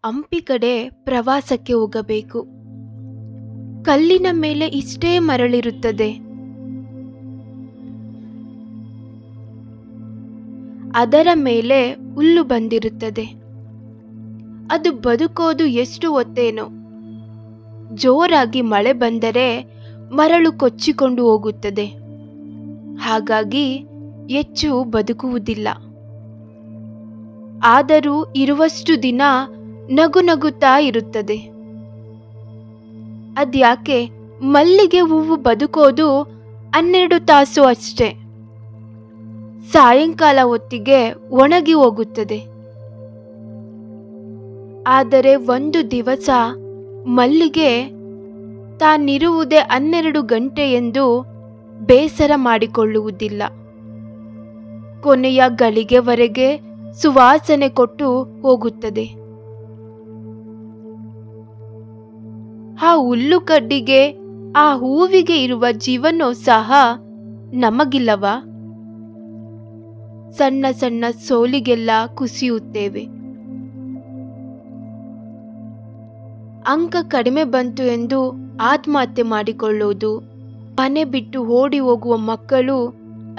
ಹಂಪಿ ಕಡೆ ಪ್ರವಾಸಕ್ಕೆ ಹೋಗಬೇಕು. ಕಲ್ಲಿನ ಮೇಲೆ ಇಷ್ಟೇ ಮರಳಿರುತ್ತದೆ. ಅದರ ಮೇಲೆ ಹುಲ್ಲು ಬಂದಿರುತ್ತದೆ. ಅದು ಬದುಕೋದು ಎಷ್ಟು ಹೊತ್ತೇನೋ. ಜೋರಾಗಿ ಮಳೆ ಬಂದರೆ ಮರಳು ಕೊಚ್ಚಿಕೊಂಡು ಹೋಗುತ್ತದೆ. ಹಾಗಾಗಿ ಹೆಚ್ಚು ಬದುಕುವುದಿಲ್ಲ. ಆದರೂ ಇರುವಷ್ಟು ದಿನ ನಗು ನಗುತ್ತಾ ಇರುತ್ತದೆ. ಅದ್ಯಾಕೆ ಮಲ್ಲಿಗೆ ಹೂವು ಬದುಕೋದು 12 ತಾಸು ಅಷ್ಟೇ. ಸಾಯಂಕಾಲ ಹೊತ್ತಿಗೆ ಒಣಗಿ ಹೋಗುತ್ತದೆ. ಆದರೆ ಒಂದು ದಿವಸ ಮಲ್ಲಿಗೆ ತಾನಿರುವುದೇ 12 ಗಂಟೆ ಎಂದು ಬೇಸರ ಮಾಡಿಕೊಳ್ಳುವುದಿಲ್ಲ. ಕೊನೆಯ ಗಳಿಗೆವರೆಗೆ ಸುವಾಸನೆ ಕೊಟ್ಟು ಹೋಗುತ್ತದೆ. ಆ ಹುಲ್ಲುಕಡ್ಡಿಗೆ ಆ ಹೂವಿಗೆ ಇರುವ ಜೀವನೋತ್ಸಾಹ ನಮಗಿಲ್ಲವಾ? ಸಣ್ಣ ಸಣ್ಣ ಸೋಲಿಗೆಲ್ಲ ಕುಸಿಯುತ್ತೇವೆ. ಅಂಕ ಕಡಿಮೆ ಬಂತು ಎಂದು ಆತ್ಮಹತ್ಯೆ ಮಾಡಿಕೊಳ್ಳುವುದು, ಮನೆ ಬಿಟ್ಟು ಓಡಿ ಹೋಗುವ ಮಕ್ಕಳು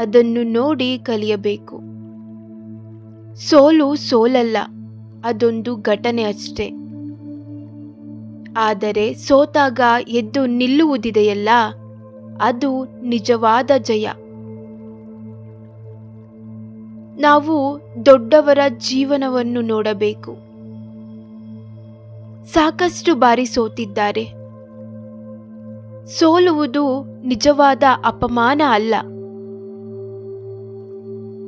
ಅದನ್ನು ನೋಡಿ ಕಲಿಯಬೇಕು. ಸೋಲು ಸೋಲಲ್ಲ, ಅದೊಂದು ಘಟನೆ ಅಷ್ಟೇ. ಆದರೆ ಸೋತಾಗ ಎದ್ದು ನಿಲ್ಲುವುದಿದೆಯಲ್ಲ, ಅದು ನಿಜವಾದ ಜಯ. ನಾವು ದೊಡ್ಡವರ ಜೀವನವನ್ನು ನೋಡಬೇಕು. ಸಾಕಷ್ಟು ಬಾರಿ ಸೋತಿದ್ದಾರೆ. ಸೋಲುವುದು ನಿಜವಾದ ಅಪಮಾನ ಅಲ್ಲ.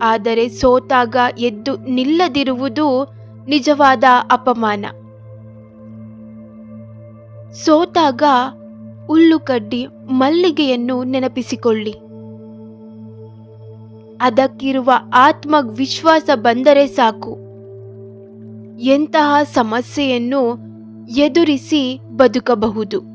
ಆದರೆ ಸೋತಾಗ ಎದ್ದು ನಿಲ್ಲದಿರುವುದು ನಿಜವಾದ ಅಪಮಾನ. ಸೋತಾಗ ಹುಲ್ಲುಕಡ್ಡಿ ಮಲ್ಲಿಗೆಯನ್ನು ನೆನಪಿಸಿಕೊಳ್ಳಿ. ಅದಕ್ಕಿರುವ ಆತ್ಮವಿಶ್ವಾಸ ಬಂದರೆ ಸಾಕು, ಎಂತಹ ಸಮಸ್ಯೆಯನ್ನು ಎದುರಿಸಿ ಬದುಕಬಹುದು.